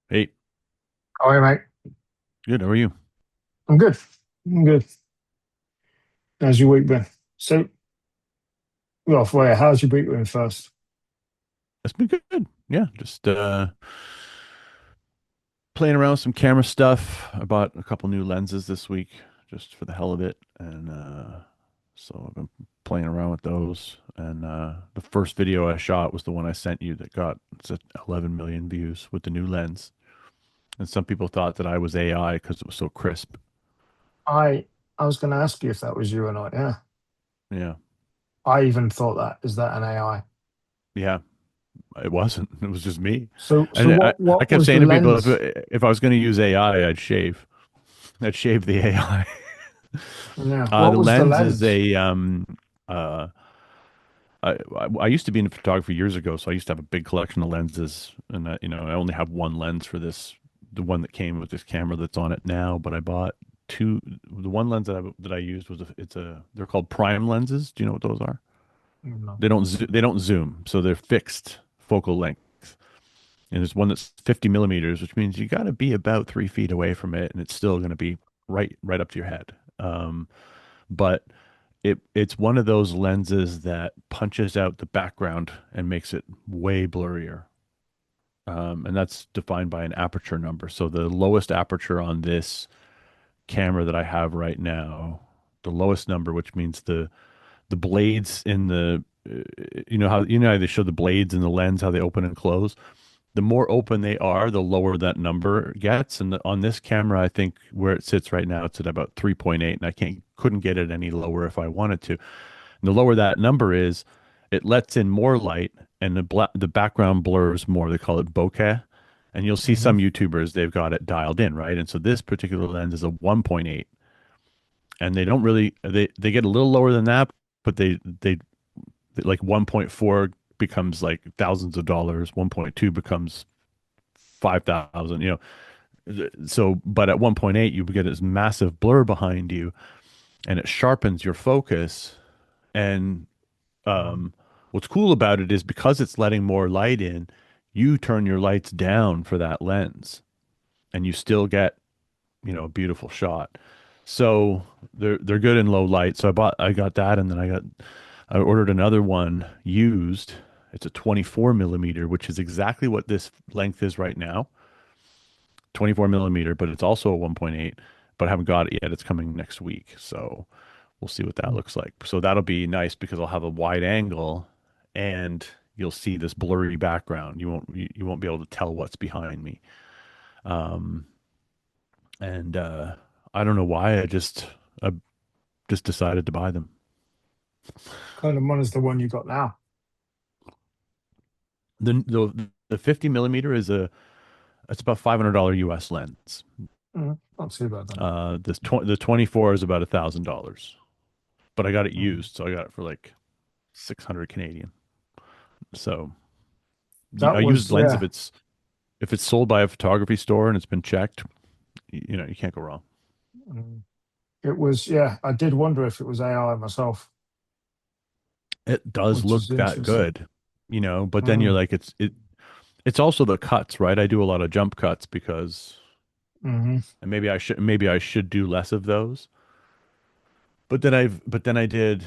Hey, All right, mate. good. How are you? I'm good. I'm good. How's your week been? So, well, wait, how's your week been first? It's been good. Yeah, just playing around with some camera stuff. I bought a couple new lenses this week just for the hell of it, and so I've been playing around with those. And the first video I shot was the one I sent you that got it's at 11 million views with the new lens. And some people thought that I was AI because it was so crisp. I I was going to ask you if that was you or not. Yeah, Yeah, I even thought that. Is that an AI? yeah. It wasn't. It was just me. So And what I what kept was the saying to people, lens? if I was going to use AI, I'd shave. I'd shave the AI. Yeah, what The was the lens is lens? a uh I used to be in photography years ago, so I used to have a big collection of lenses, and I only have one lens for this, the one that came with this camera that's on it now. But I bought two. The one lens that I used was they're called prime lenses. Do you know what those are? No. They don't zoom, so they're fixed focal length. And there's one that's 50 millimeters, which means you got to be about 3 feet away from it, and it's still going to be right up to your head. But it's one of those lenses that punches out the background and makes it way blurrier. And that's defined by an aperture number. So the lowest aperture on this camera that I have right now, the lowest number, which means the blades in the how they show the blades in the lens how they open and close. The more open they are, the lower that number gets. And on this camera, I think where it sits right now, it's at about 3.8, and I couldn't get it any lower if I wanted to. And the lower that number is, it lets in more light, and the background blurs more. They call it bokeh. And you'll see Hmm. some YouTubers, they've got it dialed in, right? And so this particular lens is a 1.8, and they don't really they get a little lower than that, but they like 1.4 becomes like thousands of dollars, 1.2 becomes 5,000, so but at 1.8 you get this massive blur behind you, and it sharpens your focus. And what's cool about it is because it's letting more light in, you turn your lights down for that lens, and you still get, a beautiful shot. So they're good in low light. So I got that, and then I ordered another one used. It's a 24 millimeter, which is exactly what this length is right now, 24 millimeter, but it's also a 1.8. But I haven't got it yet. It's coming next week, so we'll see what that looks like. So that'll be nice because I'll have a wide angle, and you'll see this blurry background. You won't be able to tell what's behind me. Um, and I don't know why I just decided to buy them. Kind of one is the one you got now. The 50 millimeter is it's about $500 US lens. Not too bad then. The 24 is about $1,000, but I got it Mm. used, so I got it for like 600 Canadian. So That a used was, lens, yeah. if it's sold by a photography store and it's been checked, you can't go wrong. Mm. It was, yeah. I did wonder if it was AI myself, It does which is look that interesting. good, but then you're Mm. like, it's also the cuts, right? I do a lot of jump cuts because, Hmm. and maybe I should do less of those. But then I did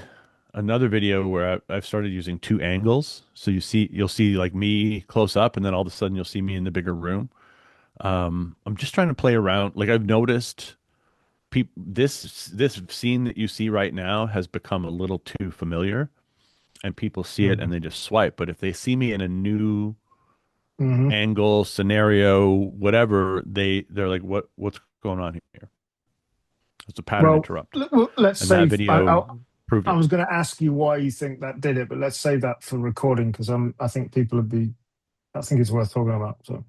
another video where I've started using two angles. So you'll see like me close up, and then all of a sudden you'll see me in the bigger room. I'm just trying to play around. Like I've noticed this scene that you see right now has become a little too familiar, and people see it and Hmm. they just swipe. But if they see me in a new Hmm. angle, scenario, whatever, they're like, what's going on here? It's a pattern Well, interrupt. let's And that say video proved I it. was going to ask you why you think that did it, but let's save that for recording because I think people would be. I think it's worth talking about. So,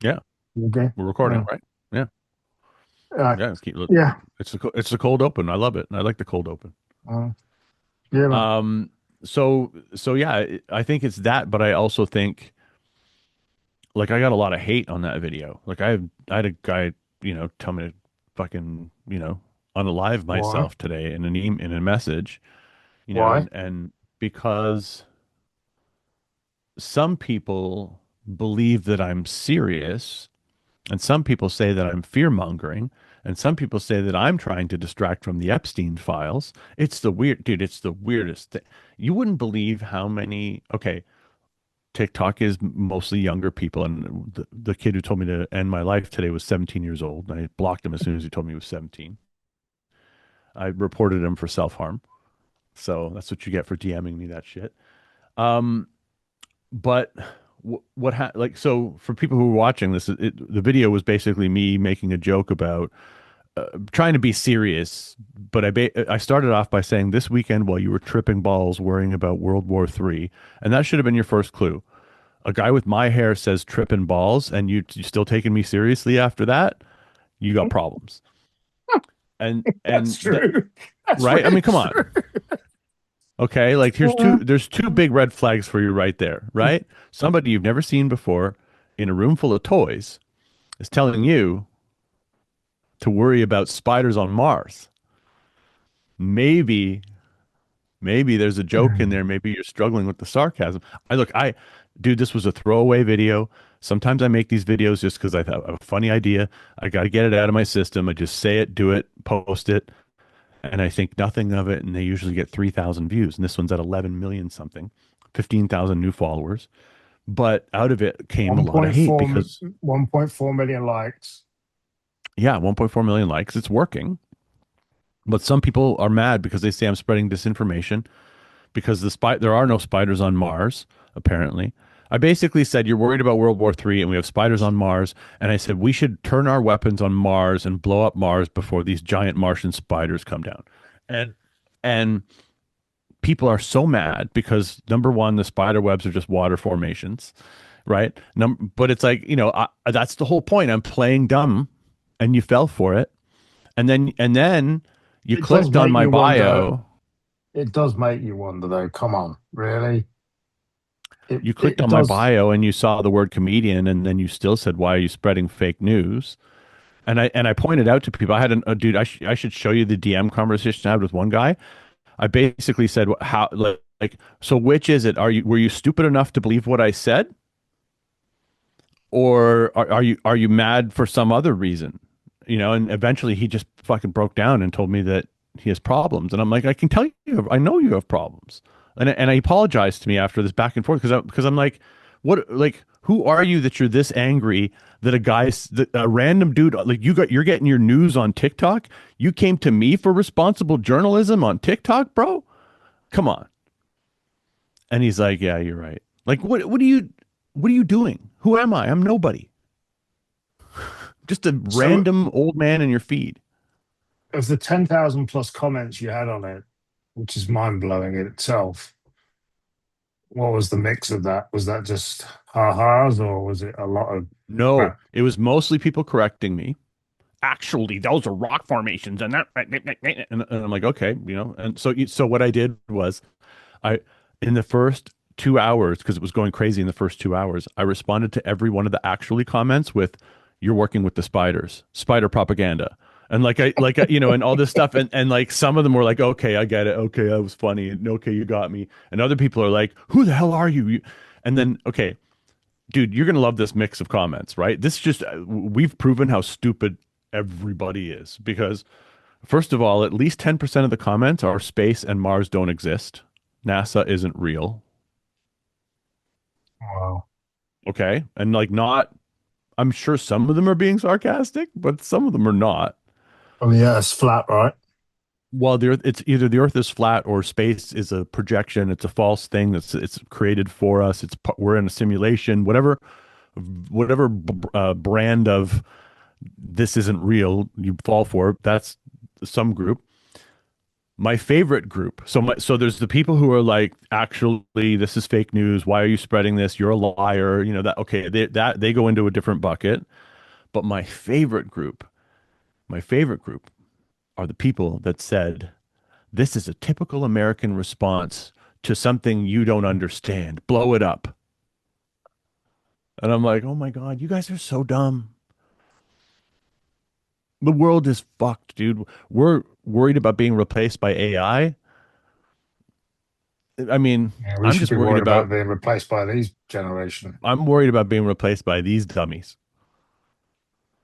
Yeah, okay. we're recording, Yeah. right? Yeah. Uh, Yeah, yeah. it's the cold open. I love it. I like the cold open. Uh, yeah, man. Um, so yeah, I think it's that, but I also think like I got a lot of hate on that video. Like I had a guy, tell me to fucking, unalive Why? myself today in in a message, Why? and because some people believe that I'm serious, And some people say that I'm fear mongering. And some people say that I'm trying to distract from the Epstein files. It's the weird, dude, it's the weirdest thing. You wouldn't believe how many, okay, TikTok is mostly younger people. And the kid who told me to end my life today was 17 years old. And I blocked him as soon as he told me he was 17. I reported him for self harm. So that's what you get for DMing me that shit. Um, but like, so for people who are watching this, the video was basically me making a joke about trying to be serious, but I started off by saying this weekend while you were tripping balls worrying about World War III, and that should have been your first clue. A guy with my hair says tripping balls, and you still taking me seriously after that? You got problems. That's And that, true. That's right? I really mean, come on. true. Okay, like there's two big red flags for you right there, right? Somebody you've never seen before in a room full of toys is telling you to worry about spiders on Mars. Maybe Maybe there's a joke in there. Maybe you're struggling with the sarcasm. Dude, this was a throwaway video. Sometimes I make these videos just because I have a funny idea. I got to get it out of my system. I just say it, do it, post it, and I think nothing of it. And they usually get 3,000 views. And this one's at 11 million something, 15,000 new followers. But out of it came a lot of hate 1.4, because, 1.4 million likes. yeah, 1.4 million likes. It's working. But some people are mad because they say I'm spreading disinformation because there are no spiders on Mars, apparently. I basically said you're worried about World War III and we have spiders on Mars, and I said we should turn our weapons on Mars and blow up Mars before these giant Martian spiders come down. And and people are so mad because number one, the spider webs are just water formations, right? But it's like, that's the whole point. I'm playing dumb, and you fell for it, and then you It does clicked on make my you wonder. bio. It does make you wonder, though. Come on, really? It You clicked it on my does. bio and you saw the word comedian, and then you still said, "Why are you spreading fake news?" And I pointed out to people. I had a dude. I should show you the DM conversation I had with one guy. I basically said, "How like so? Which is it? Were you stupid enough to believe what I said, or are you mad for some other reason?" And eventually he just fucking broke down and told me that he has problems. And I'm like, I can tell you, I know you have problems. And I apologized to me after this back and forth because I'm like, what, like, who are you that you're this angry that that a random dude, like, you're getting your news on TikTok? You came to me for responsible journalism on TikTok, bro? Come on. And he's like, yeah, you're right. Like, what are you doing? Who am I? I'm nobody. Just a So, random old man in your feed. of the 10,000 plus comments you had on it, which is mind blowing in itself, what was the mix of that? Was that just ha-has, or was it a lot of No, crap? it was mostly people correcting me. Actually, those are rock formations, and I'm like, okay, And so what I did was, I in the first 2 hours, because it was going crazy in the first 2 hours, I responded to every one of the actually comments with, "You're working with the spiders, spider propaganda." And and all this stuff, and like some of them were like, "Okay, I get it. Okay, that was funny. And okay, you got me." And other people are like, "Who the hell are you?" And then, okay, dude, you're gonna love this mix of comments, right? This just we've proven how stupid everybody is because first of all, at least 10% of the comments are space and Mars don't exist. NASA isn't real. Wow. Okay. And like not I'm sure some of them are being sarcastic, but some of them are not. Well, yeah, it's flat, right? Well, it's either the Earth is flat or space is a projection. It's a false thing. It's created for us. We're in a simulation. Whatever brand of this isn't real you fall for. That's some group. My favorite group. So there's the people who are like, actually, this is fake news. Why are you spreading this? You're a liar. That okay. They go into a different bucket. But my favorite group are the people that said this is a typical American response to something you don't understand. Blow it up. And I'm like, oh my God, you guys are so dumb. The world is fucked, dude. We're worried about being replaced by AI. I mean, Yeah, we I'm should just be worried worried about about being replaced by these generation. I'm worried about being replaced by these dummies.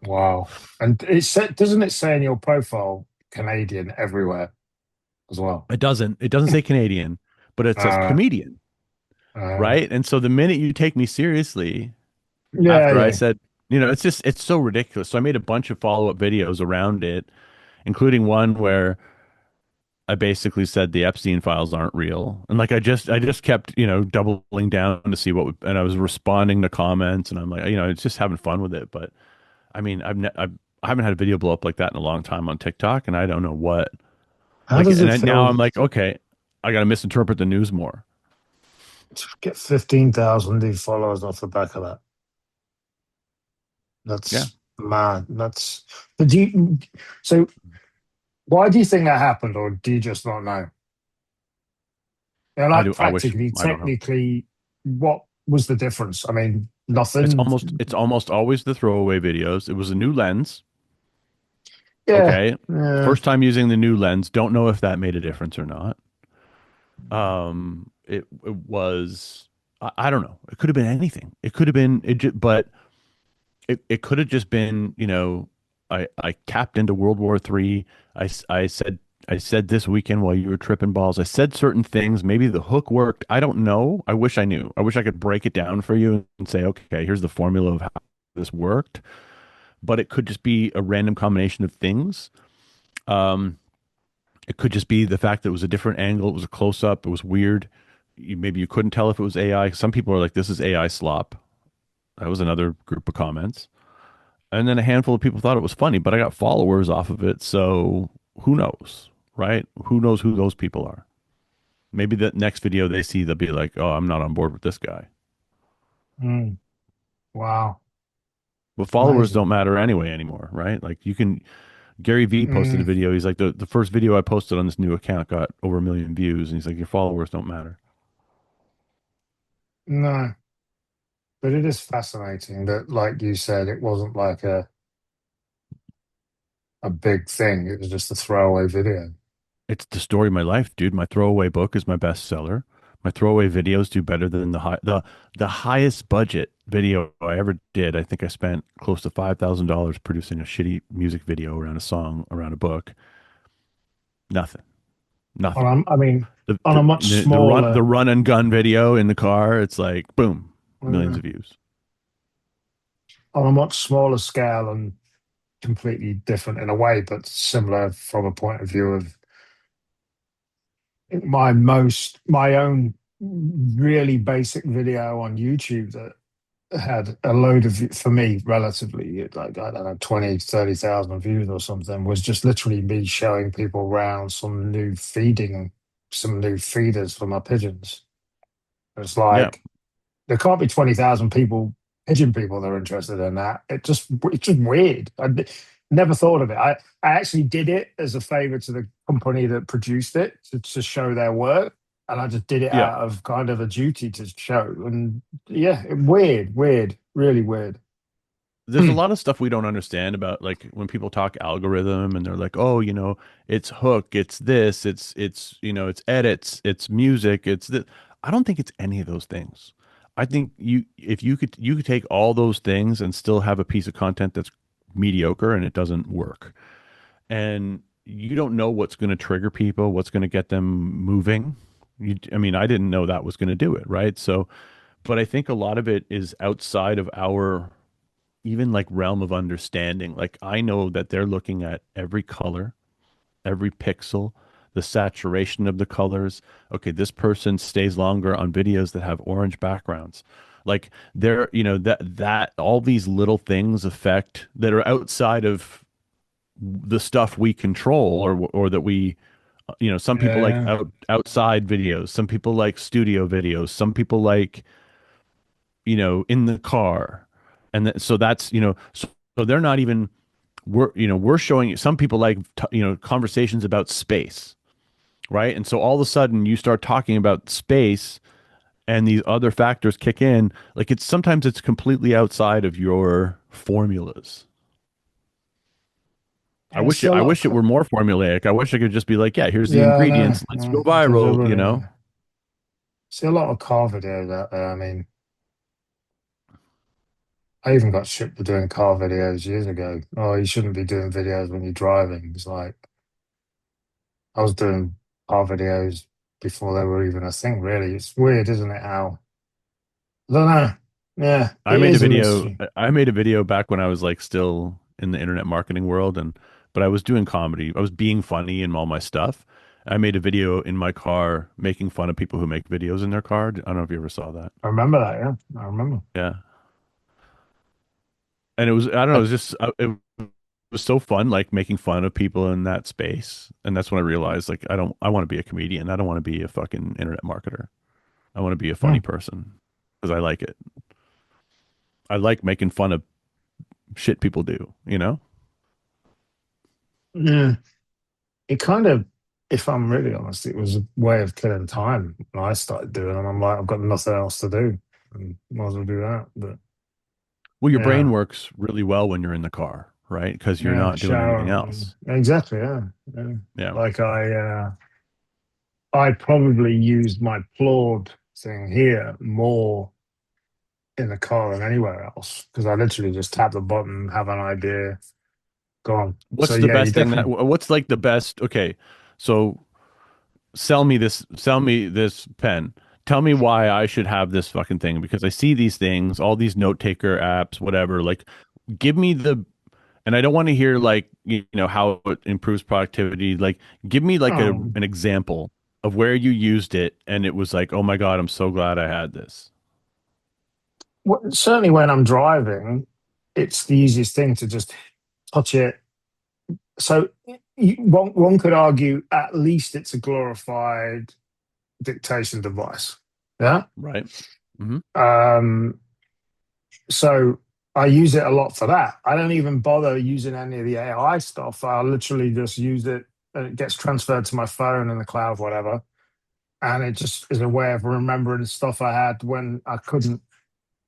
Wow. And doesn't it say in your profile Canadian everywhere as well? It doesn't say Canadian, but it says Uh, comedian, uh, right? And so the minute you take me seriously, yeah, after I yeah. said, it's so ridiculous. So I made a bunch of follow-up videos around it, including one where I basically said the Epstein files aren't real. And like I just kept, doubling down to see and I was responding to comments and I'm like, it's just having fun with it. But I mean, I haven't had a video blow up like that in a long time on TikTok and I don't know what. How does it Now feel I'm like, okay, I got to misinterpret the news more. to get 15,000 new followers off the back of that? Yeah. That's mad. But so why do you think that happened, or do you just not know? I Like do. I wish practically, I don't know. technically, what was the difference? I mean, It's nothing. almost it's almost always the throwaway videos. It was a new lens. Yeah, Okay. yeah. First time using the new lens. Don't know if that made a difference or not. It was I don't know. It could have been anything. It could have been but it could have just been, I tapped into World War III. I said this weekend while you were tripping balls. I said certain things. Maybe the hook worked. I don't know. I wish I knew. I wish I could break it down for you and say, okay, here's the formula of how this worked. But it could just be a random combination of things. Um, it could just be the fact that it was a different angle. It was a close up. It was weird. Maybe you couldn't tell if it was AI. Some people are like, this is AI slop. That was another group of comments. And then a handful of people thought it was funny, but I got followers off of it. So who knows, right? Who knows who those people are? Maybe the next video they see, they'll be like, oh, I'm not on board with this guy. Mm, wow, But followers amazing. don't matter anyway anymore, right? Like Gary Vee posted a Mm, video. He's like, the first video I posted on this new account got over 1 million views. And he's like, your followers don't matter. no, but it is fascinating that, like you said, it wasn't like a big thing. It was just a throwaway video. It's the story of my life, dude. My throwaway book is my bestseller. My throwaway videos do better than the highest budget video I ever did. I think I spent close to $5,000 producing a shitty music video around a song around a book. Nothing, nothing. I mean, The on a the much the, the run the smaller, run and gun video in the car. It's like boom, millions uh, of views. on a much smaller scale and completely different in a way, but similar from a point of view of my own really basic video on YouTube that had a load of, for me, relatively, like, I don't know, 20, 30,000 views or something, was just literally me showing people around some new feeders for my pigeons. It's Yeah, like, there can't be 20,000 people, pigeon people that are interested in that. It's just weird. Never thought of it. I actually did it as a favor to the company that produced it to show their work. And I just did it yeah. out of kind of a duty to show. And yeah, weird, really weird. There's a lot of stuff we don't understand about like when people talk algorithm and they're like, oh, it's hook, it's this, it's edits, it's music, it's this. I don't think it's any of those things. I think if you could take all those things and still have a piece of content that's mediocre and it doesn't work. And you don't know what's going to trigger people, what's going to get them moving. I mean, I didn't know that was going to do it, right? So, but I think a lot of it is outside of our even like realm of understanding. Like I know that they're looking at every color, every pixel, the saturation of the colors. Okay, this person stays longer on videos that have orange backgrounds. Like they're, that all these little things affect that are outside of the stuff we control or that we some people like Yeah. outside videos, some people like studio videos, some people like in the car. And so that's, so they're not even, we're showing you, some people like, conversations about space, right? And so all of a sudden you start talking about space and these other factors kick in. Like sometimes it's completely outside of your formulas. I And it's wish it, still a I lot wish it of, were more formulaic. I wish I could just be like, yeah, here's the yeah, I know. ingredients. Let's go There's a viral, really, see a lot of car videos out there. I mean, I even got shipped for doing car videos years ago. Oh, you shouldn't be doing videos when you're driving. It's like I was doing car videos before they were even a thing, really. It's weird, isn't it? How I don't know. Yeah, I it made a is a video. mystery. I made a video back when I was like still in the internet marketing world, and but I was doing comedy. I was being funny in all my stuff. I made a video in my car making fun of people who make videos in their car. I don't know if you ever saw that. I remember that. Yeah, I remember. Yeah, and it was I don't know. It was just it was so fun, like making fun of people in that space. And that's when I realized, like, I want to be a comedian. I don't want to be a fucking internet marketer. I want to be a Hmm. funny person because I like it. I like making fun of shit people do, you know? Yeah, it kind of, if I'm really honest, it was a way of killing time when I started doing them. I'm like, I've got nothing else to do, and might as well do that. But Well, your brain yeah, works really well when you're in the car, right? Because you're yeah, not doing anything shower, else. exactly. Yeah, yeah. Yeah. Like I probably used my Claude thing here more in the car than anywhere else because I literally just tap the button, have an idea, gone. So What's the yeah, you best thing that, definitely. what's like the best? Okay. So sell me this pen. Tell me why I should have this fucking thing because I see these things, all these note taker apps, whatever. Like, give me the, and I don't want to hear like, you know, how it improves productivity. Like, give me like Oh, an example of where you used it and it was like, oh my God, I'm so glad I had this. certainly when I'm driving, it's the easiest thing to just touch it. So one could argue at least it's a glorified dictation device. Yeah. Right. Hmm. Um, so I use it a lot for that. I don't even bother using any of the AI stuff. I literally just use it and it gets transferred to my phone in the cloud, whatever. And it just is a way of remembering stuff I had when I couldn't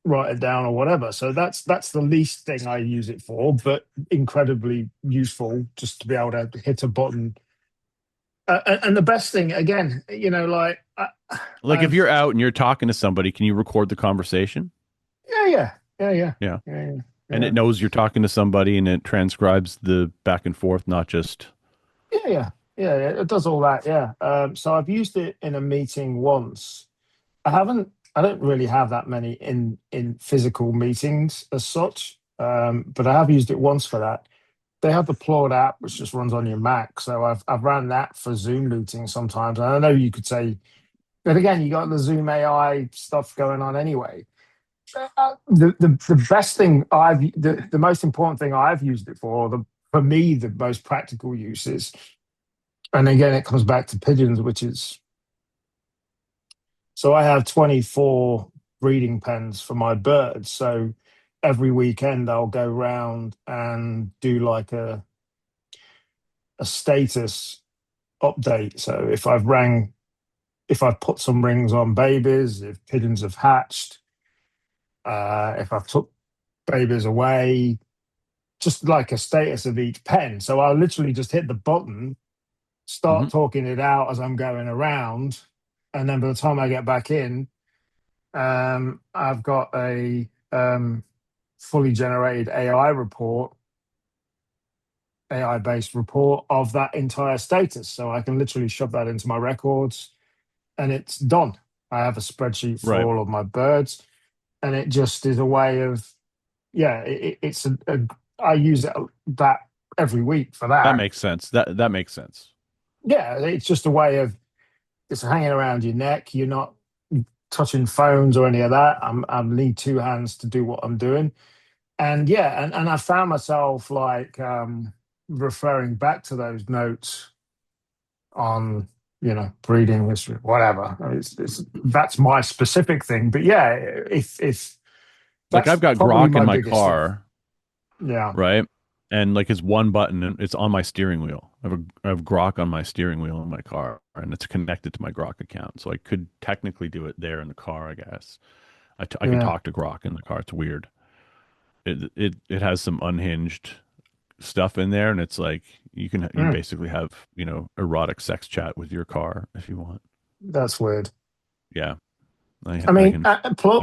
write it down or whatever. So that's the least thing I use it for, but incredibly useful just to be able to hit a button. And the best thing, again, like Like if I've you're out and you're talking to somebody, can you record the conversation? yeah, yeah, yeah, yeah, Yeah. yeah, yeah, And yeah, it knows you're talking to somebody and it transcribes the back and forth, not just yeah, yeah, yeah, yeah. It does all that. Yeah. So I've used it in a meeting once. I haven't. I don't really have that many in physical meetings as such. But I have used it once for that. They have the Claude app, which just runs on your Mac. So I've ran that for Zoom meetings sometimes. And I know you could say, but again, you got the Zoom AI stuff going on anyway. The best thing the most important thing I've used it for, for me, the most practical uses, and again, it comes back to pigeons, which is so I have 24 breeding pens for my birds. So every weekend I'll go round and do like a status update. So if I've put some rings on babies, if pigeons have hatched, if I've took babies away, just like a status of each pen. So I'll literally just hit the button, Mhm. start talking it out as I'm going around, and then by the time I get back in, I've got a fully generated AI based report of that entire status. So I can literally shove that into my records and it's done. I have a spreadsheet for Right. all of my birds, and it just is a way of, yeah, it's I use that every week for That that. makes sense. That makes sense. Yeah, it's just a way of, it's hanging around your neck. You're not touching phones or any of that. I need two hands to do what I'm doing. And yeah, and I found myself like referring back to those notes on, breeding history, whatever. That's my specific thing. But yeah, if Like I've that's got probably Grok in my my biggest thing. car, Yeah, right? And like it's one button and it's on my steering wheel. I have Grok on my steering wheel in my car and it's connected to my Grok account. So I could technically do it there in the car, I guess. I can yeah, talk to Grok in the car. It's weird. It has some unhinged stuff in there and it's like you mm, basically have, you know, erotic sex chat with your car if you want. that's weird. Yeah. I I mean, can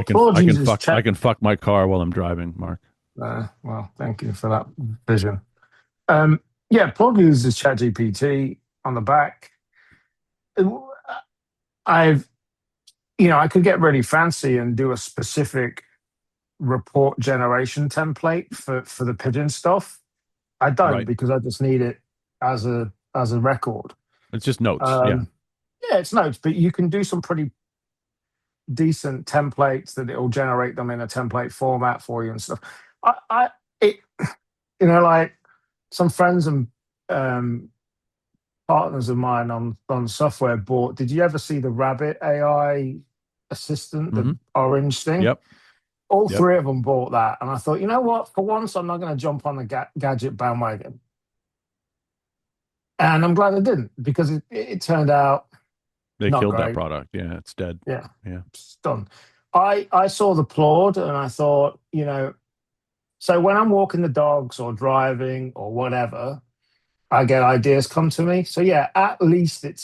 Claude uses I chat. can fuck my car while I'm driving, Mark. Well, thank you for that vision. Um, yeah, Plug uses ChatGPT on the back. I've, I could get really fancy and do a specific report generation template for the pigeon stuff. I don't Right. because I just need it as a record. It's just notes. Yeah. Um, yeah, it's notes, but you can do some pretty decent templates that it'll generate them in a template format for you and stuff. It, like some friends and um, partners of mine on software bought. Did you ever see the Rabbit AI assistant, the Hmm. orange thing? Yep. All Yep. three of them bought that, and I thought, you know what? For once, I'm not going to jump on the gadget bandwagon, and I'm glad I didn't because it turned out They not killed that great. product. Yeah. It's dead. Yeah, Yeah. it's done. I saw the Claude, and I thought, so when I'm walking the dogs or driving or whatever, I get ideas come to me. So yeah, at least it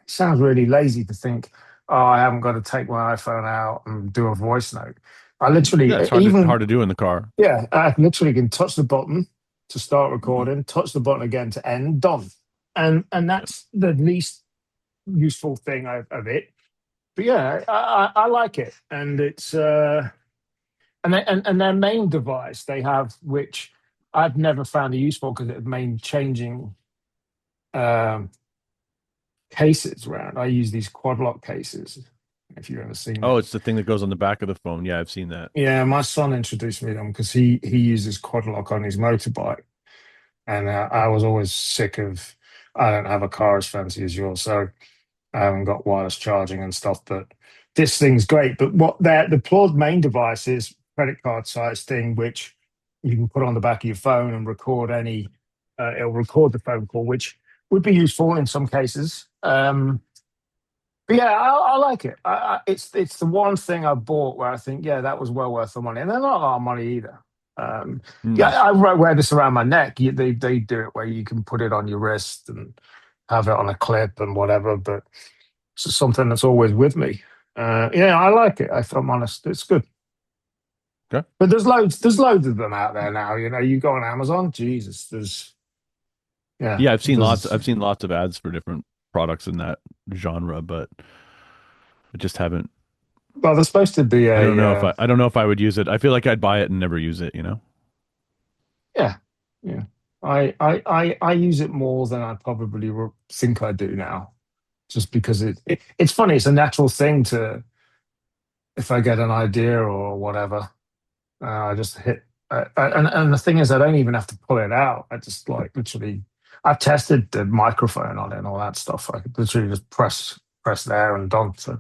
sounds really lazy to think, oh, I haven't got to take my iPhone out and do a voice note. I literally Yeah. It's hard even to do in the car. yeah, I literally can touch the button to start Hmm. recording, touch the button again to end, done. And Yep. that's the least useful thing of it. But yeah, I like it. And it's and their main device they have, which I've never found it useful because it made changing um, cases around. I use these quad lock cases. If you've ever seen Oh, it, it's the thing that goes on the back of the phone. Yeah, I've seen that. yeah, my son introduced me to them because he uses quad lock on his motorbike, and I was always sick of. I don't have a car as fancy as yours, so I haven't got wireless charging and stuff. But this thing's great. But what the Claude main device is credit card size thing, which you can put on the back of your phone and record any. It'll record the phone call, which would be useful in some cases. But yeah, I like it. It's the one thing I bought where I think, yeah, that was well worth the money, and they're not a lot of money either. Yeah, No. I wear this around my neck. They do it where you can put it on your wrist and have it on a clip and whatever. But it's just something that's always with me. Yeah, I like it. If I'm honest, it's good. Okay. But there's loads of them out there now. You go on Amazon, Jesus, yeah, Yeah, there's I've seen lots of ads for different products in that genre, but I just haven't. well, there's supposed to be I don't know if I would use it. I feel like I'd buy it and never use it, you know? yeah, yeah. I use it more than I probably think I do now, just because it's funny. It's a natural thing to if I get an idea or whatever, I just hit. And the thing is, I don't even have to pull it out. I just like literally. I've tested the microphone on it and all that stuff. I could literally just press there and done. So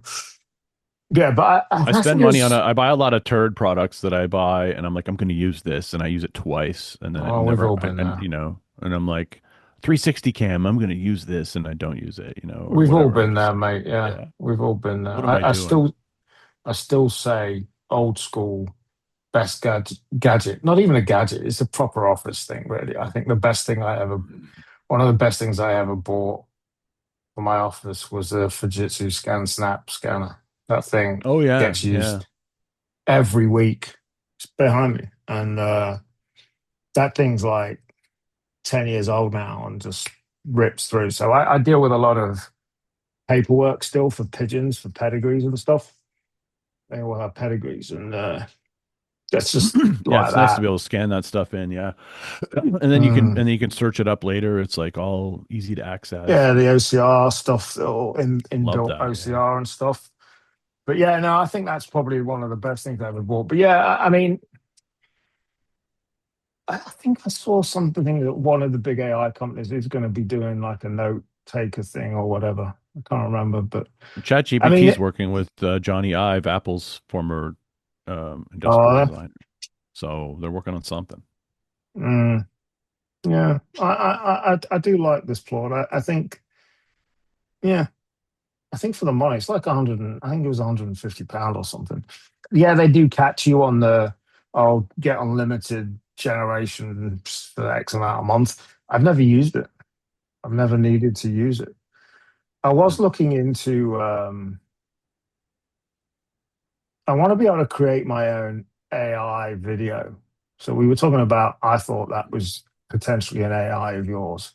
yeah, but I I spend think money on it's. I buy a lot of turd products that I buy and I'm like I'm going to use this and I use it twice and then it Oh, we've never all been and there. you know, and I'm like 360 cam, I'm going to use this and I don't use it, you know, or We've all whatever. I'm been just there, like, mate. Yeah, yeah, we've all been there. what am I doing? I still say old school best gadget. Not even a gadget. It's a proper office thing, really. I think one of the best things I ever bought for my office was a Fujitsu Scan Snap scanner. That thing Oh yeah, gets yeah. used every week. It's behind me, and that thing's like 10 years old now and just rips through. So I deal with a lot of paperwork still for pigeons for pedigrees and stuff. They all have pedigrees, and that's just Yeah, like it's nice to that. be able to scan that stuff in, yeah. And then you can search it up later. It's like all easy to access Yeah, the and OCR stuff, or love inbuilt that, yeah. OCR and stuff. But yeah, no, I think that's probably one of the best things I ever bought. But yeah, I mean, I think I saw something that one of the big AI companies is going to be doing like a note taker thing or whatever. I can't remember, but I ChatGPT mean, is working with Johnny Ive, Apple's former industrial uh, designer. So they're working on something. mm, yeah, I do like this plot. I think, yeah, I think for the money, it's like 100. I think it was £150 or something. Yeah, they do catch you on the. I'll get unlimited generation for X amount a month. I've never used it. I've never needed to use it. I was looking into. I want to be able to create my own. AI video. So we were talking about, I thought that was potentially an AI of yours.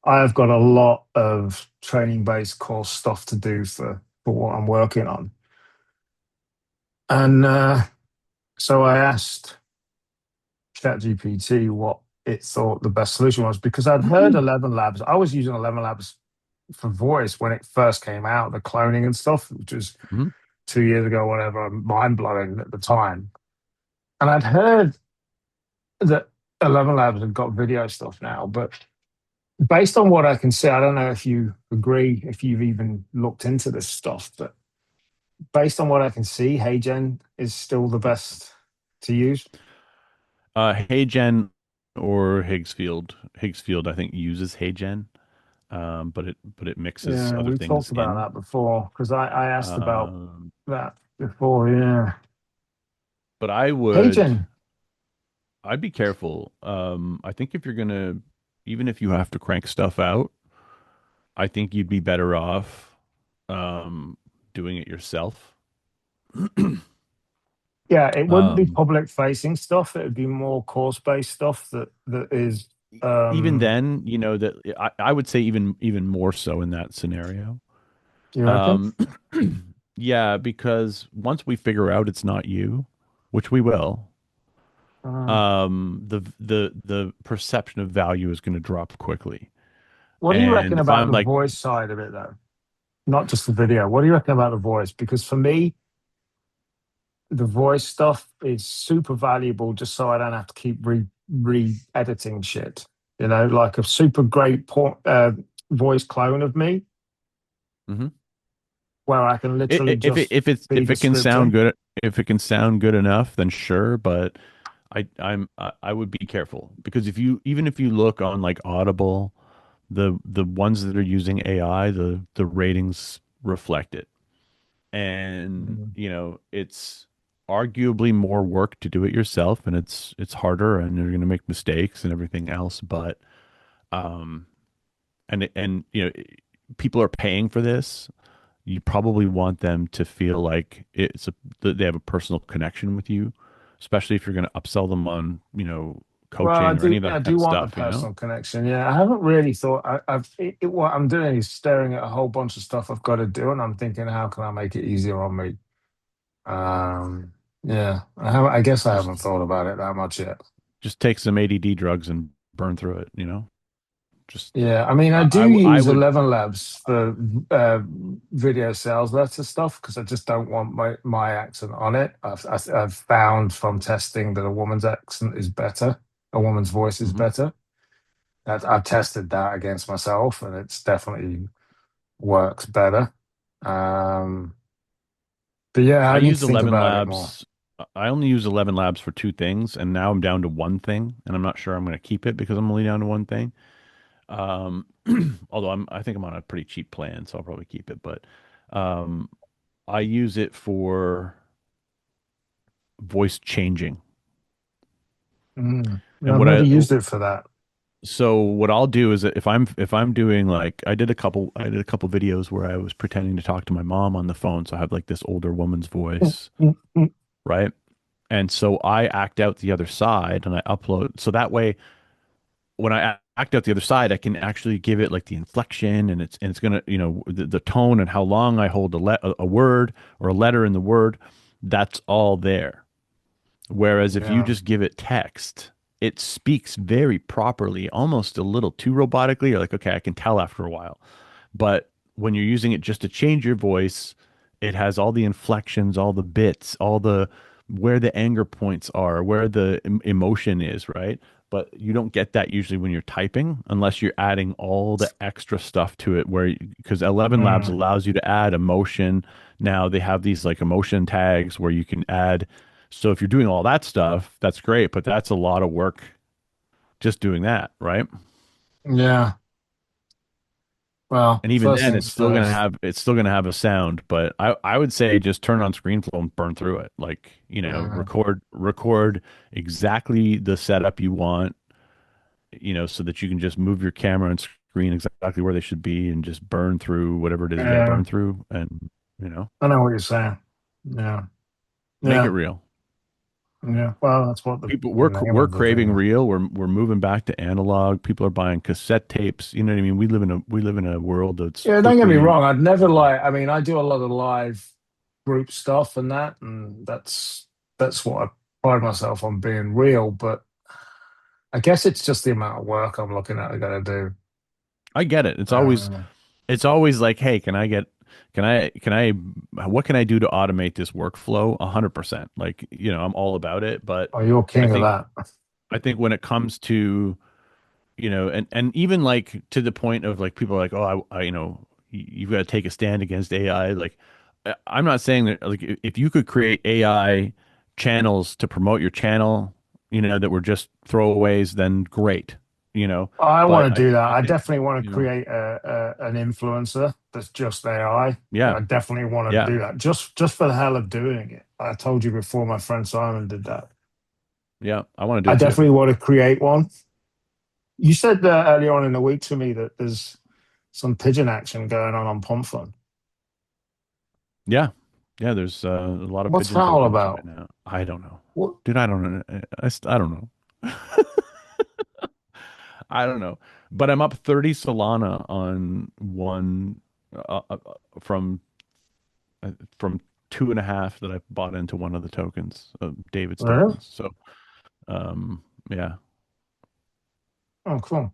I have got a lot of training based course stuff to do for what I'm working on. And so I asked ChatGPT what it thought the best solution was because I'd heard 11 Labs. I was using 11 Labs for voice when it first came out, the cloning and stuff, which was Mhm. 2 years ago, whatever, mind blowing at the time. And I'd heard that 11 Labs have got video stuff now, but based on what I can see, I don't know if you agree, if you've even looked into this stuff, but based on what I can see, HeyGen is still the best to use. HeyGen or Higgsfield. Higgsfield, I think, uses HeyGen, but it mixes Yeah, other we things talked about in. that before because I asked about Um, that before. Yeah. but HeyGen. I'd be careful. I think if you're gonna, even if you have to crank stuff out, I think you'd be better off um, doing it yourself. Yeah, it wouldn't be Um, public facing stuff. It would be more course based stuff that is Even um then, that I would say even more so in that scenario. you reckon? Um, yeah, because once we figure out it's not you, which we will, Uh, the perception of value is going to drop quickly. what do you reckon And if about I'm the like, voice side of it though? Not just the video. What do you reckon about the voice? Because for me, the voice stuff is super valuable just so I don't have to keep re-editing shit. You know, like a super great voice clone of me mhm. where I can literally just feed If a it can script sound in. good, if it can sound good enough, then sure. But I would be careful because if you even if you look on like Audible, the ones that are using AI, the ratings reflect it. And Mm. it's arguably more work to do it yourself, and it's harder, and you're going to make mistakes and everything else. But um, and people are paying for this. You probably want them to feel like that they have a personal connection with you, especially if you're going to upsell them on Well, coaching or any of I that kind do of want the stuff. personal connection. Yeah, I haven't really thought. What I'm doing is staring at a whole bunch of stuff I've got to do, and I'm thinking, how can I make it easier on me? Um, yeah, I guess I haven't Just thought about it that much yet. just take some ADD drugs and burn through it. Just Yeah, I mean, I do I use would 11 Labs for uh, video sales letter stuff because I just don't want my accent on it. I've found from testing that a woman's accent is better, a woman's voice is mhm. better. I've tested that against myself, and it's definitely works better. Um, but yeah, I I need use to think 11 about it more. Labs. I only use 11 Labs for two things, and now I'm down to one thing, and I'm not sure I'm going to keep it because I'm only down to one thing. Um, although I think I'm on a pretty cheap plan, so I'll probably keep it. But um, I use it for voice changing, Yeah, and I've never used it for that. what I'll do is that if I'm doing like I did a couple videos where I was pretending to talk to my mom on the phone, so I have like this older woman's voice, right? And so I act out the other side and I upload. So that way, when I act out the other side, I can actually give it like the inflection and it's gonna, the tone and how long I hold a word or a letter in the word. That's all there. Whereas if you Yeah, just give it text, it speaks very properly, almost a little too robotically. You're like, okay, I can tell after a while. But when you're using it just to change your voice, it has all the inflections, all the bits, all the where the anger points are, where the emotion is, right? But you don't get that usually when you're typing unless you're adding all the extra stuff to it where because 11 Labs mm, allows you to add emotion. Now they have these like emotion tags where you can add. So if you're doing all that stuff, that's great, but that's a lot of work just doing that, right? yeah. Well, And even first then, things first. it's still gonna have a sound. But I would say just turn on ScreenFlow and burn through it. Like Yeah, record exactly the setup you want. So that you can just move your camera and screen exactly where they should be, and just burn through whatever it is you got to yeah. burn through, and I know what you're saying. Yeah, make it yeah. real. Yeah, well, that's what the People name we're of the craving thing. real. We're moving back to analog. People are buying cassette tapes. You know what I mean? We live in a world that's Yeah, don't get me quickly. wrong. I'd never like. I mean, I do a lot of live group stuff and that, and that's what I pride myself on being real. But I guess it's just the amount of work I'm looking at. I got to do. I get it. Uh, It's always like, hey, can I what can I do to automate this workflow? 100%. Like, I'm all about it. But oh, you're I king of think that. I think when it comes to, and even like to the point of like people are like, oh, you've got to take a stand against AI. Like, I'm not saying that like if you could create AI channels to promote your channel, that were just throwaways, then great, I but want to do that. I I think, definitely want to create an influencer that's just AI. yeah, I definitely want to yeah, do that just for the hell of doing it. I told you before, my friend Simon did that. yeah, I want to do I it too. definitely want to create one. You said earlier on in the week to me that there's some pigeon action going on Pump Fun. Yeah. Yeah, there's a lot of What's that pigeon all tokens right about? now. I don't know. What? Dude, I don't know. I don't know. I don't know. But I'm up 30 Solana on one uh, uh, uh, from from 2.5 that I bought into one of the tokens, David's Really? tokens. So, yeah. Oh, cool.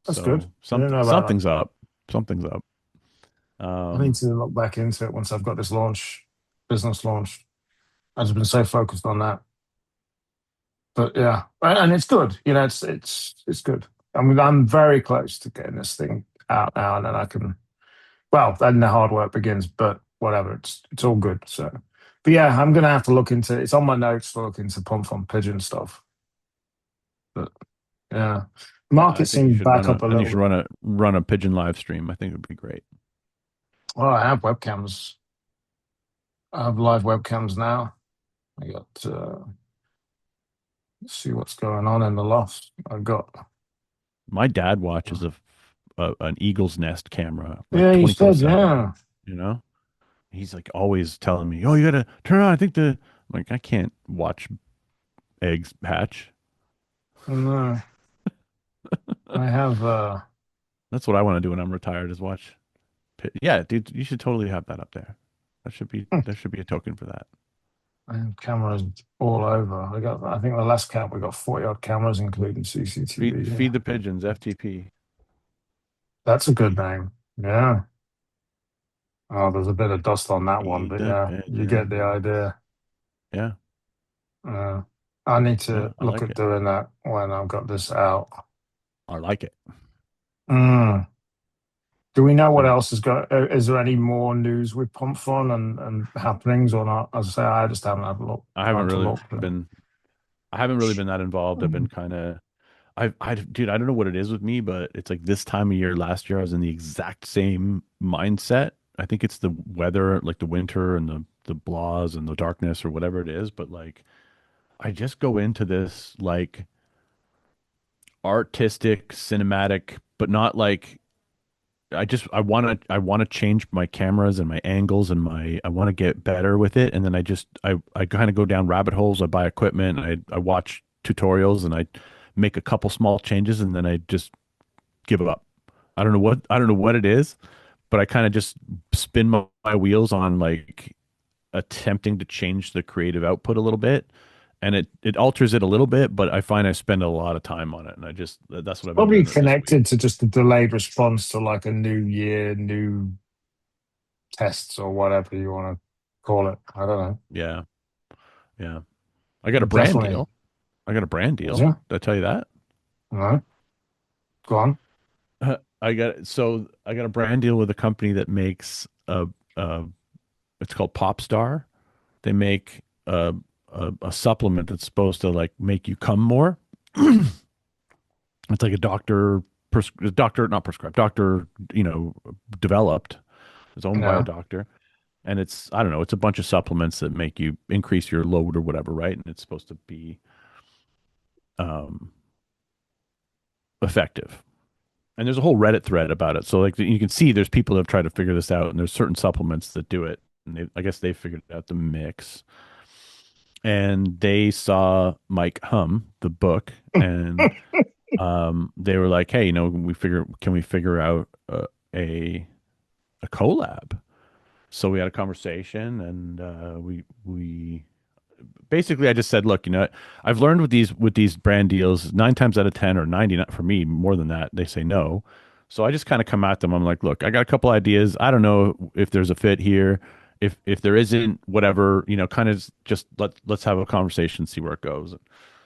That's good. So I didn't know about that. something's up. Something's up. I need Um, to look back into it once I've got this business launch. I've just been so focused on that. But yeah, and it's good. It's good. I mean, I'm very close to getting this thing out now, and then I can. Well, then the hard work begins. But whatever, it's all good. So, but yeah, I'm gonna have to look into. It's on my notes to look into pump on pigeon stuff. But yeah, yeah, market seemed back up a I think you little should bit. run a pigeon live stream. I think it would be great. Well, I have webcams. I have live webcams now. I got see what's going on in the loft. I've got. My dad watches an eagle's nest camera like Yeah, you said 24/7, yeah. you know? He's like always telling me, "Oh, you gotta turn on." I think I'm like, I can't watch eggs hatch. No, I have. That's what I want to do when I'm retired is watch. Yeah, dude, you should totally have that up there. There should be a token for that. I have cameras all over. I think the last count we got 40 odd cameras, including CCTV. Yeah. Feed the pigeons, FTP. That's a good name. Yeah. Oh, there's a bit of dust on that one, Feed but the yeah, you get the pigeons. idea. Yeah, Uh, I need yeah, to I look like at it. doing that when I've got this out. I like it. Mm. Do we know what And else is going? Is there any more news with Pump Fun and happenings or not? As I say, I just haven't had a look, I haven't time to really look. been I haven't really been that involved. I've been kind of dude, I don't know what it is with me, but it's like this time of year last year, I was in the exact same mindset. I think it's the weather, like the winter and the blahs and the darkness or whatever it is. But like, I just go into this like artistic, cinematic, but not like I want to change my cameras and my angles and I want to get better with it. And then I kind of go down rabbit holes. I buy equipment. I watch tutorials and I make a couple small changes and then I just give up. I don't know what it is, but I kind of just spin my wheels on like attempting to change the creative output a little bit, and it alters it a little bit, but I find I spend a lot of time on it, and that's what I've been Probably doing this week. connected to just the delayed response to like a new year, new tests or whatever you want to call it. I don't know. Yeah, yeah. I got a brand Definitely. deal. I got a brand Is deal. you? Did I tell you that? No. Go on. I got a brand deal with a company that makes a it's called Popstar. They make a supplement that's supposed to like make you come more. It's like a doctor not prescribed, doctor, developed. It's owned by a Yeah. doctor. And it's I don't know, it's a bunch of supplements that make you increase your load or whatever, right? And it's supposed to be um effective. And there's a whole Reddit thread about it. So like you can see there's people that have tried to figure this out and there's certain supplements that do it. And I guess they figured out the mix. and they saw Mike Hum, the book, and they were like, "Hey, can we figure out a a collab?" So we had a conversation, and we basically I just said, "Look, I've learned with these brand deals, 9 times out of 10 or 90, not for me, more than that, they say no." So I just kind of come at them. I'm like, "Look, I got a couple ideas. I don't know if there's a fit here. If there isn't, whatever, kind of just let's have a conversation, see where it goes."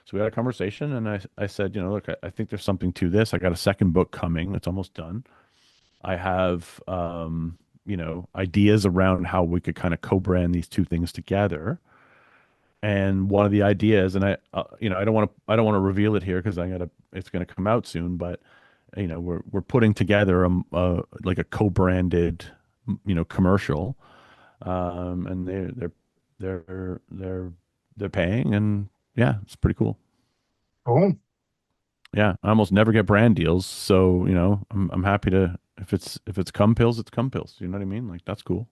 So we had a conversation, and I said, "Look, I think there's something to this. I got a second book coming. It's almost done. I have ideas around how we could kind of co-brand these two things together." And one of the ideas, and I don't want to reveal it here because it's gonna come out soon, but we're putting together like a co-branded commercial, and they're paying, and yeah, it's pretty cool. Cool. Yeah, I almost never get brand deals, so I'm happy to, if it's cum pills, it's cum pills. You know what I mean? Like, that's cool.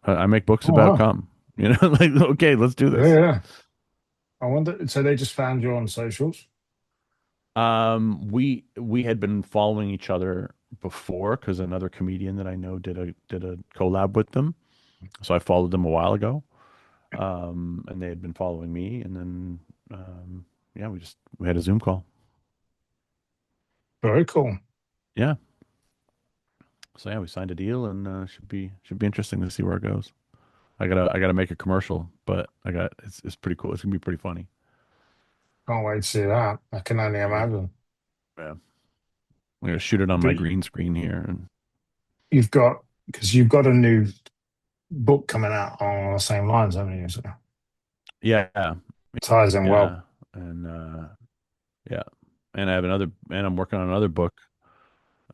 I make books Oh, about wow. cum. Like, okay, let's do Yeah, this. yeah. I wonder. So they just found you on socials. We had been following each other before because another comedian that I know did a collab with them. So I followed them a while ago. And they had been following me, and then yeah, we had a Zoom call. Very cool. Yeah. So yeah, we signed a deal, and should be interesting to see where it goes. I gotta make a commercial, but it's pretty cool. It's gonna be pretty funny. Can't wait to see that. I can only Yeah. imagine. Yeah. I'm gonna shoot it on my But green screen here, and you've got because you've got a new book coming out on the same lines, haven't you? So yeah, ties in well. yeah, and yeah, and I'm working on another book.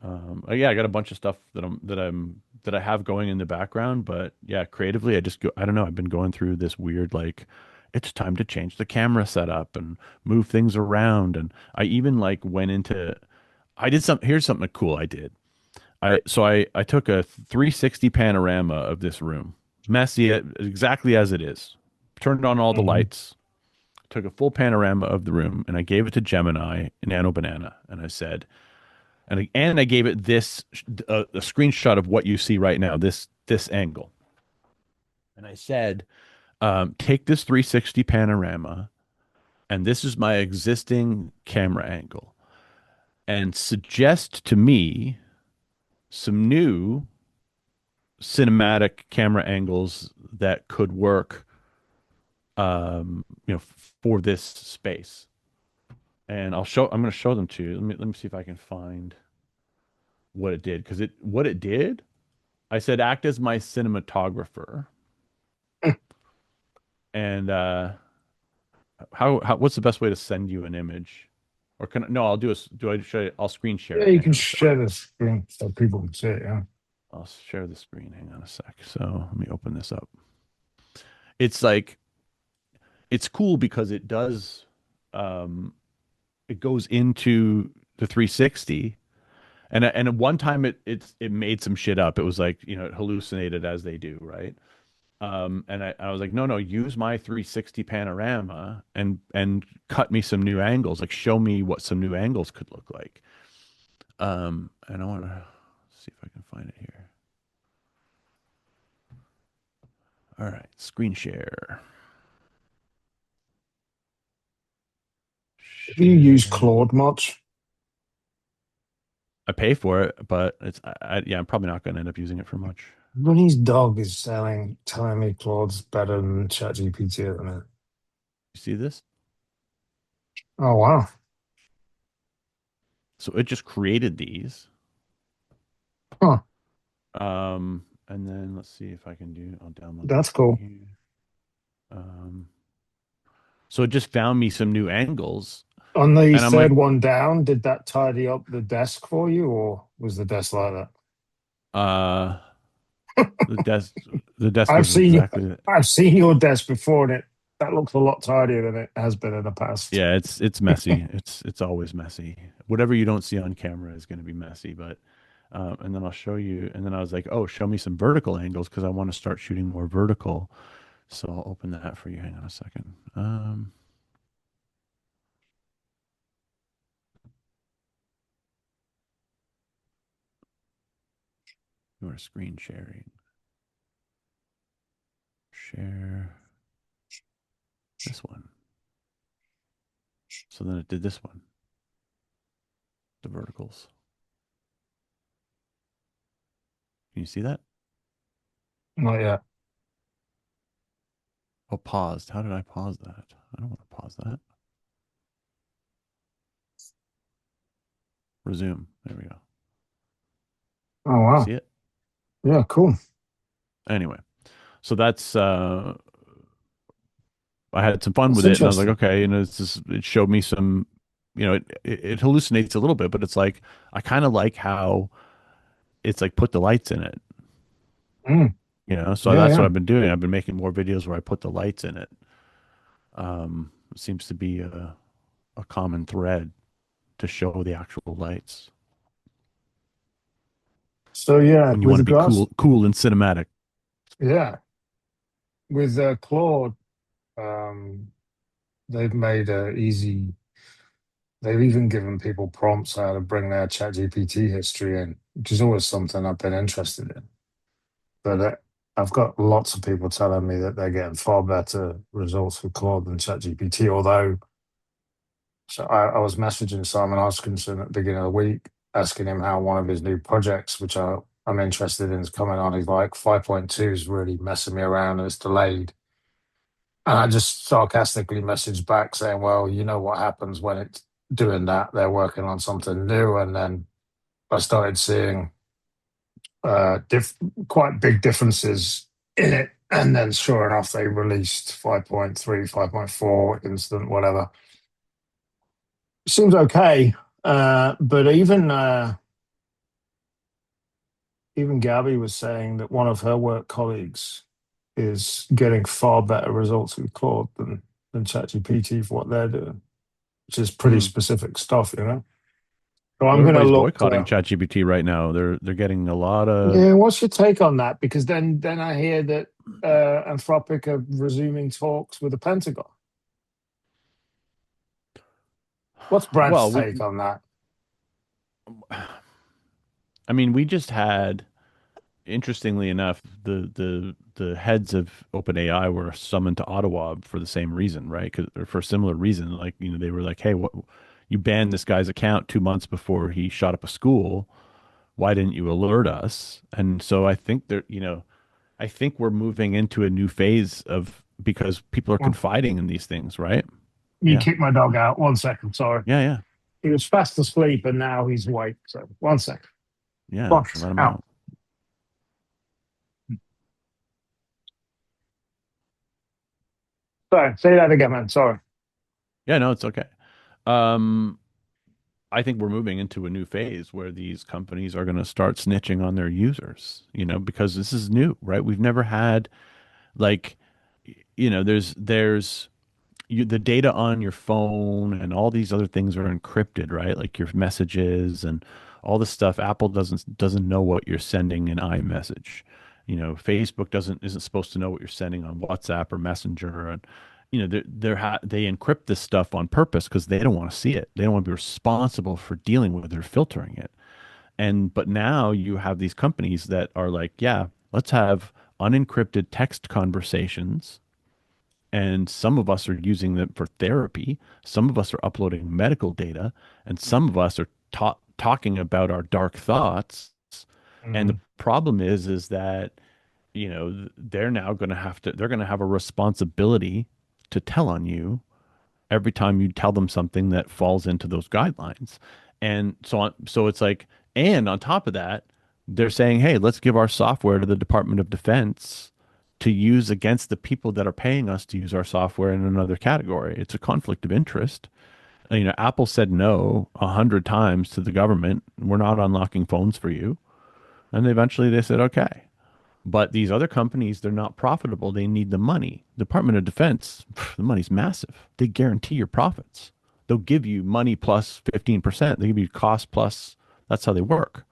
Yeah, I got a bunch of stuff that I have going in the background, but yeah, creatively, I don't know. I've been going through this weird, like, it's time to change the camera setup and move things around, and I even like went into. I did some. Here's something cool I did. I took a 360 panorama of this room, messy exactly as it is. Turned on all the Hmm. lights, took a full panorama of the room, and I gave it to Gemini Nano Banana, and I said, and I gave it this a screenshot of what you see right now, this angle, and I said, take this 360 panorama, and this is my existing camera angle, and suggest to me some new cinematic camera angles that could work, for this space. And I'm going to show them to you. Let me see if I can find what it did, because what it did, I said, act as my cinematographer. And what's the best way to send you an image? Or no, I'll do a, do I show you, I'll screen share Yeah, it. you Hang can on a sec. share the screen so people can see it. Yeah. I'll share the screen. Hang on a sec. So let me open this up. It's like, it's cool because um, it goes into the 360. And at one time it made some shit up. It was like, it hallucinated as they do, right? And I was like, no, no, use my 360 panorama and cut me some new angles. Like, show me what some new angles could look like. And I want to see if I can find it here. All right, screen share. Do you use Share. Claude much? I pay for it, but yeah, I'm probably not going to end up using it for much. Ronnie's dog is telling me Claude's better than ChatGPT at the minute. You see this? Oh wow. So it just created these. Huh. And then let's see if I can I'll download this That's from cool. here. Um, so it just found me some new angles, On the and I'm third like, one down, did that tidy up the desk for you, or was the desk like that? uh, the desk, the desk I've is seen you. exactly that. I've seen your desk before, and it that looks a lot tidier than it has been in the past. Yeah, it's messy. It's always messy. Whatever you don't see on camera is going to be messy, but and then I'll show you. And then I was like, oh, show me some vertical angles because I want to start shooting more vertical. So I'll open that for you. Hang on a second. You are screen sharing. Share this one. So then it did this one, the verticals. Can you see that? Not yet. Oh, paused. How did I pause that? I don't want to pause that. Resume. There we go. Oh wow. See it? Yeah, cool. Anyway, so that's I had some fun That's with it, and I was like, interesting. okay, and it's just, it showed me some, it hallucinates a little bit, but it's like I kind of like how it's like put the lights in it, Mm, So yeah, that's what yeah. I've been doing. I've been making more videos where I put the lights in it. It seems to be a common thread to show the actual lights So yeah, when you with want to be regards, cool and cinematic. yeah, with Claude, um, they've made easy. They've even given people prompts how to bring their ChatGPT history in, which is always something I've been interested in. But I've got lots of people telling me that they're getting far better results with Claude than ChatGPT. Although, so I was messaging Simon Hoskinson at the beginning of the week, asking him how one of his new projects, which I'm interested in, is coming on. He's like, 5.2 is really messing me around and it's delayed. And I just sarcastically messaged back saying, well, you know what happens when it's doing that? They're working on something new. And then I started seeing quite big differences in it. And then sure enough, they released 5.3, 5.4 instant, whatever. Seems okay. But even Gabby was saying that one of her work colleagues is getting far better results with Claude than ChatGPT for what they're doing, which is pretty Hmm. specific stuff, you know. So Well, I'm going to everybody's look. boycotting ChatGPT right now. They're getting a lot of Yeah, what's your take on that? Because then I hear that Anthropic are resuming talks with the Pentagon. What's Brad's well, we take on that? I mean, we just had interestingly enough, the heads of OpenAI were summoned to Ottawa for the same reason, right? 'Cause, or for a similar reason, like they were like, "Hey, what? You banned this guy's account 2 months before he shot up a school. Why didn't you alert us?" And so I think I think we're moving into a new phase of because people are Well, confiding in these things, right? you Yeah, kick my dog out. 1 second, sorry. yeah, yeah, He was fast asleep and now he's awake. So 1 second. yeah. Box Let him out. out. Sorry, say that again, man. Sorry. Yeah, no, it's okay. Um, I think we're moving into a new phase where these companies are going to start snitching on their users, because this is new, right? We've never had like, there's the data on your phone and all these other things are encrypted, right? Like your messages and all this stuff. Apple doesn't know what you're sending in iMessage. Facebook isn't supposed to know what you're sending on WhatsApp or Messenger, and they encrypt this stuff on purpose because they don't want to see it. They don't want to be responsible for dealing with it or filtering it. But now you have these companies that are like, yeah, let's have unencrypted text conversations, and some of us are using them for therapy. Some of us are uploading medical data, and some of us are talking about our dark thoughts. And the Mm, problem is that they're now they're going to have a responsibility to tell on you every time you tell them something that falls into those guidelines. And so it's like, and on top of that, they're saying, hey, let's give our software to the Department of Defense to use against the people that are paying us to use our software in another category. It's a conflict of interest. Apple said no 100 times to the government. We're not unlocking phones for you. And eventually they said, okay. But these other companies, they're not profitable. They need the money. Department of Defense, the money's massive. They guarantee your profits. They'll give you money plus 15%. They give you cost plus. That's how they work,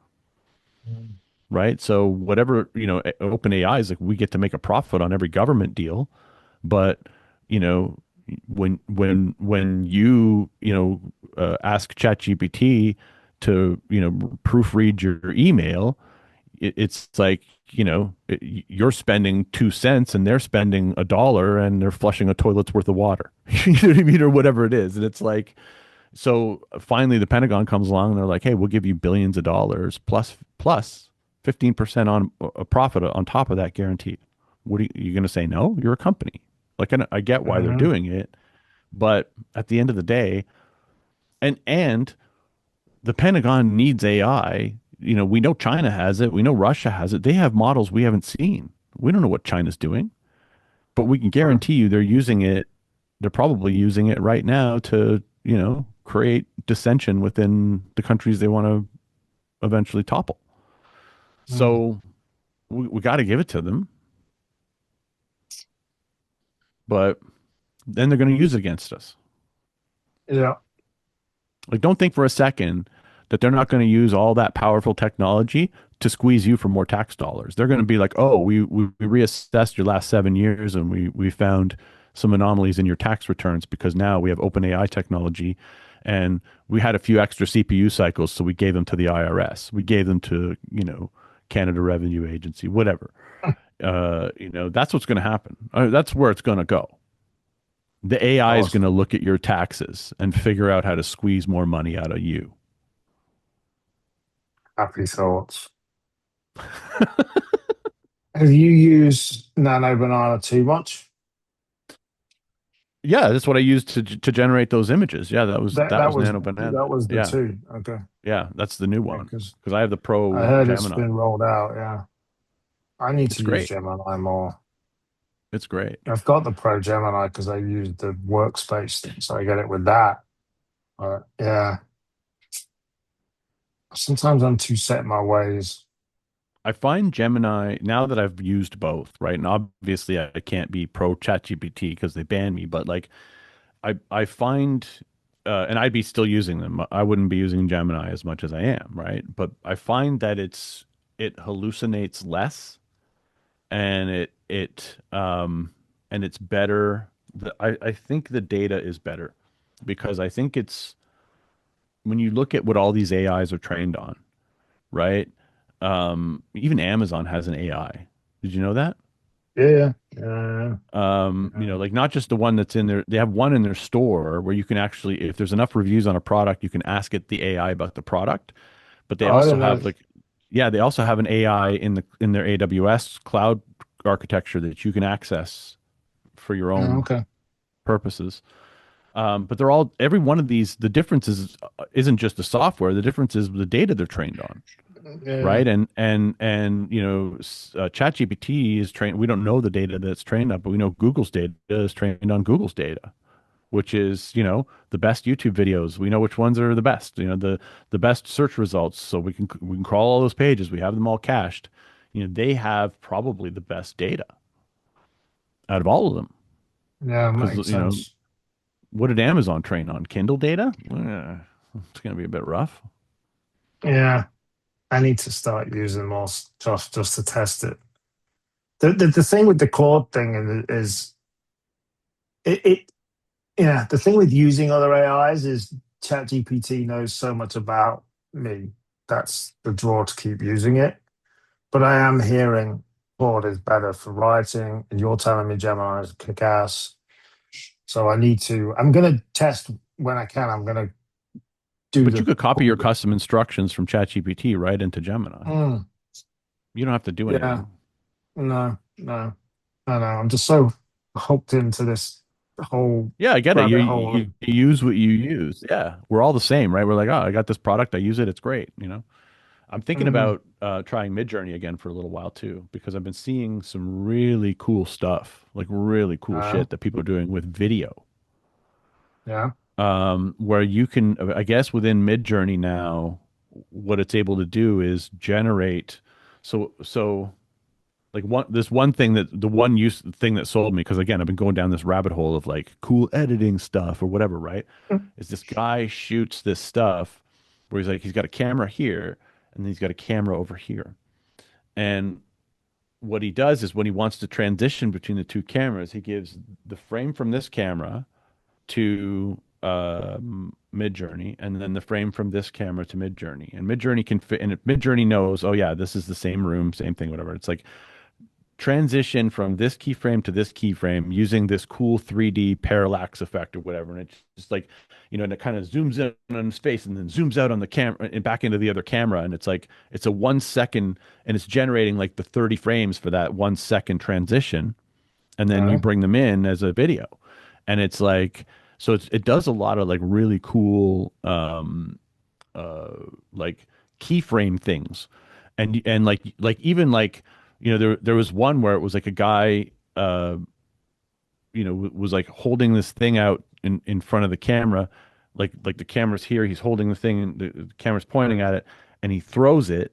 mm, right? So whatever, OpenAI is like, we get to make a profit on every government deal. But, you know, when you ask ChatGPT to, proofread your email, it's like, you're spending 2 cents and they're spending $1 and they're flushing a toilet's worth of water. You know what I mean? Or whatever it is. And it's like, so finally the Pentagon comes along and they're like, hey, we'll give you billions of dollars plus 15% on a profit on top of that guaranteed. What are you going to say? No, you're a company. Like, I get why they're Mhm. doing it, but at the end of the day, and the Pentagon needs AI. We know China has it. We know Russia has it. They have models we haven't seen. We don't know what China's doing, but we can Mm. guarantee you they're using it. They're probably using it right now to, create dissension within the countries they want to eventually topple. Mm. So we got to give it to them, but then they're going to use it against us. Yeah. Like, don't think for a second that they're not going to use all that powerful technology to squeeze you for more tax dollars. They're going to be like, oh, we reassessed your last 7 years and we found some anomalies in your tax returns because now we have open AI technology and we had a few extra CPU cycles. So we gave them to the IRS. We gave them to, Canada Revenue Agency, whatever. That's what's going to happen. That's where it's going to go. The AI is going Awesome. to look at your taxes and figure out how to squeeze more money out of you. Happy thoughts. Have you used Nano Banana too much? Yeah, that's what I used to generate those images. Yeah, that was That that that was was Nano Banana. that was the Yeah, two. Okay. yeah, that's the new one Because because I have the I Pro heard it's Gemini. been rolled out. Yeah. I need It's to use great. Gemini more. It's great. I've got the Pro Gemini because I use the workspace thing, so I get it with that. But yeah, sometimes I'm too set in my ways. I find Gemini now that I've used both, right? And obviously I can't be pro ChatGPT because they banned me, but like I find and I'd be still using them. I wouldn't be using Gemini as much as I am, right? But I find that it hallucinates less and it's better. I think the data is better because I think it's when you look at what all these AIs are trained on, right? Even Amazon has an AI. Did you know that? Yeah, yeah, yeah. Like not just the one that's in there, they have one in their store where you can actually, if there's enough reviews on a product, you can ask it the AI about the product. But they Oh, I also don't know. have like, yeah, they also have an AI in their AWS cloud architecture that you can access for your Oh, own okay. purposes. But they're all every one of these. The difference isn't just the software. The difference is the data they're trained on, Yeah. right? And ChatGPT is trained. We don't know the data that's trained on, but we know Google's data is trained on Google's data, which is the best YouTube videos. We know which ones are the best. The best search results. So we can crawl all those pages. We have them all cached. They have probably the best data out of all of them Yeah, because makes sense. what did Amazon train on? Kindle data? It's going to be a bit rough. Yeah, I need to start using more stuff just to test it. The thing with the Claude thing is it yeah, the thing with using other AIs is ChatGPT knows so much about me. That's the draw to keep using it. But I am hearing Claude is better for writing, and you're telling me Gemini is kick ass. So I need to. I'm gonna test when I can. I'm gonna do But you the. could copy your custom instructions from ChatGPT right into Gemini. Mm, You don't have to do yeah, anything. no, no, no, no. I'm just so hooked into this whole Yeah, I get it. You, rabbit you hole. you use what you use. Yeah, we're all the same, right? We're like, oh, I got this product. I use it. It's great. I'm thinking Mm, about trying Midjourney again for a little while too, because I've been seeing some really cool stuff, like really cool uh, shit that people are doing with video. yeah. Where you can, I guess, within Midjourney now, what it's able to do is generate. So like one thing that the one use thing that sold me because again I've been going down this rabbit hole of like cool editing stuff or whatever, right? Is this guy shoots this stuff where he's like he's got a camera here and then he's got a camera over here, and what he does is when he wants to transition between the two cameras, he gives the frame from this camera to Mid-Journey, and then the frame from this camera to Mid-Journey. And Mid-Journey can fit, and Mid-Journey knows, oh yeah, this is the same room, same thing, whatever. It's like transition from this keyframe to this keyframe using this cool 3D parallax effect or whatever. And it's just like, and it kind of zooms in on his face and then zooms out on the camera and back into the other camera. And it's like, it's a 1 second and it's generating like the 30 frames for that 1 second transition. And then you Right. bring them in as a video. And it's like, so it does a lot of like really cool, uh, like keyframe things, and like even like there was one where it was like a guy was like holding this thing out in front of the camera, like the camera's here, he's holding the thing and the camera's pointing at it, and he throws it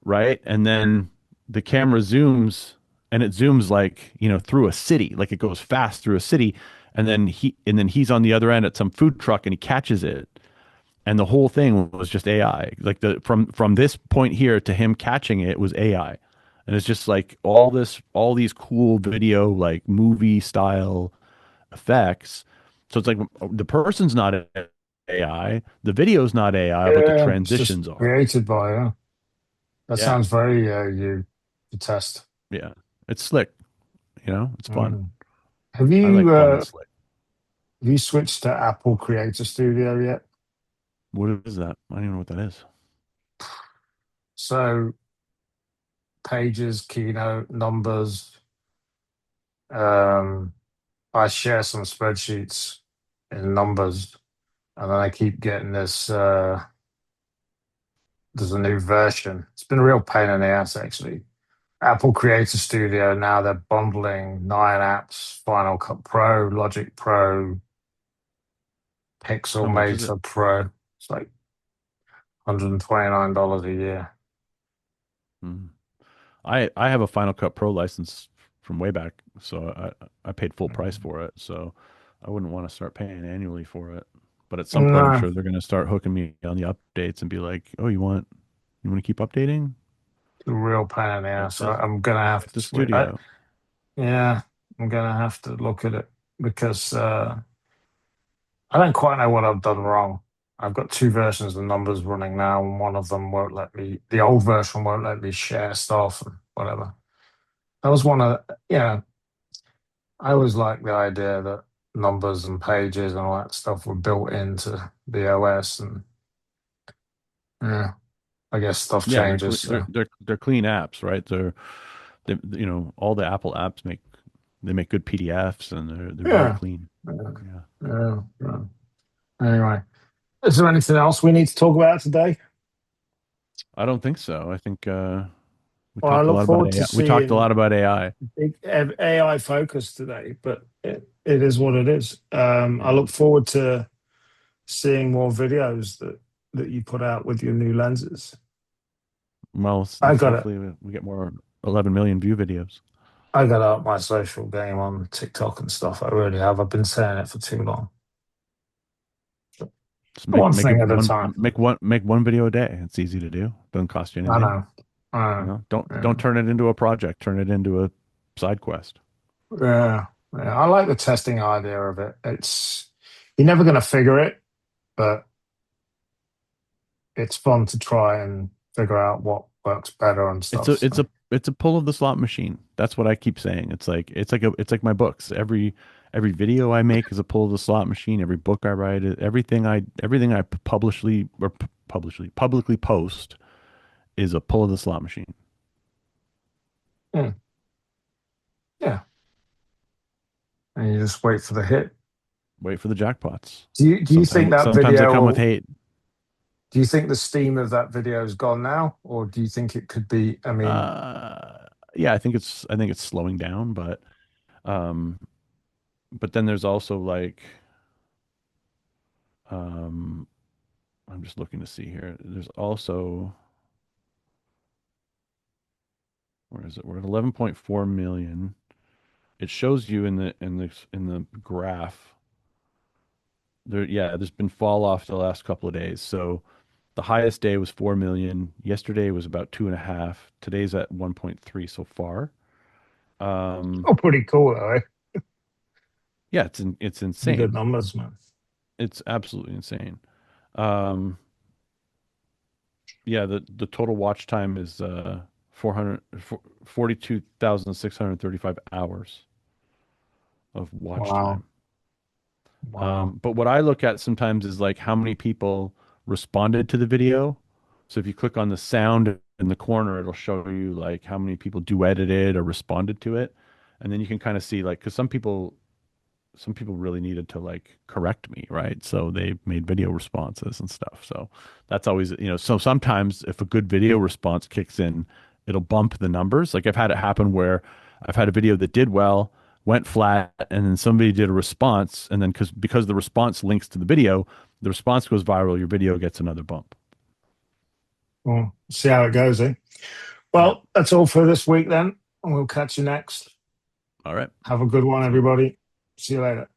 right, and then the camera zooms and it zooms like through a city, like it goes fast through a city, and then he's on the other end at some food truck and he catches it, and the whole thing was just AI. Like from this point here to him catching it was AI, and it's just like all these cool video like movie style effects. So it's like the person's not AI, the video's not AI, but the Yeah, it's just transitions are. created by you. That Yeah, sounds very you to test. yeah, it's slick. It's fun. Mm. Have I like you fun and slick. have you switched to Apple Creator Studio yet? What is that? I don't even know what that is. So pages, keynote, numbers. Um, I share some spreadsheets in numbers, and then I keep getting this. There's a new version. It's been a real pain in the ass, actually. Apple Creator Studio, now they're bundling 9 apps: Final Cut Pro, Logic Pro, How much is it? Pixelmator Pro. It's like $129 a year. Hmm. I have a Final Cut Pro license from way back, so I paid full price for it. So I wouldn't want to start paying annually for it. But at some point, I'm No, sure they're going to start hooking me on the updates and be like, "Oh, you want to keep updating? it's a real pain in the Get ass. the I'm gonna have get to the switch. studio." Yeah, I'm gonna have to look at it because I don't quite know what I've done wrong. I've got two versions of numbers running now, and one of them won't let me. The old version won't let me share stuff and whatever. That was one of, I always liked the idea that numbers and pages and all that stuff were built into the OS, and yeah, I guess stuff Yeah, changes. So they're clean apps, right? All the Apple apps make good PDFs and they're very yeah, clean. yeah, Yeah. yeah, yeah. Anyway, is there anything else we need to talk about today? I don't think so. I think we Well, I talked a look lot about forward to AI. We talked a lot seeing about AI. big AI focus today, but it is what it is. I Yeah. look forward to seeing more videos that you put out with your new lenses. Well, I got to hopefully we get more 11 million view videos. I got to up my social game on TikTok and stuff. I really have. I've been saying it for too long. Just One thing at a time. make one video a day. It's easy to do. Doesn't cost you I anything. know. I know. Don't turn it into a project. Turn it into a side quest. Yeah. Yeah. Yeah. I like the testing idea of it. It's you're never going to figure it, but it's fun to try and figure out what works better and It's stuff. a So it's a pull of the slot machine. That's what I keep saying. It's like my books. Every video I make is a pull of the slot machine. Every book I write, everything I publicly post is a pull of the slot machine. yeah, yeah. And you just wait for the hit. Wait for the jackpots. Do you think that Sometimes they come with video? hate. Do you think the steam of that video is gone now, or do you think it could be? I mean, Yeah, I think it's slowing down, um, but then there's also like um, I'm just looking to see here. There's also where is it? We're at 11.4 million. It shows you in the graph there. Yeah, there's been fall off the last couple of days. So The highest day was 4 million. Yesterday was about 2.5. Today's at 1.3 so far. Um, Oh, pretty cool though. Eh? yeah, it's Pretty good insane. numbers, man. It's absolutely insane. Um, yeah, the total watch time is 400 42,635 hours of watch Wow. time. Wow. But what I look at sometimes is like how many people responded to the video. So if you click on the sound in the corner, it'll show you like how many people duetted it or responded to it. And then you can kind of see like, because some people really needed to like correct me, right? So they made video responses and stuff. So that's always, so sometimes if a good video response kicks in, it'll bump the numbers. Like I've had it happen where I've had a video that did well, went flat, and then somebody did a response, and then because the response links to the response goes viral, your video gets another bump. Well, see how it goes, eh? Yeah. Well, that's all for this week then, and we'll catch you next. All right. Have a good one, See you. everybody. See you later.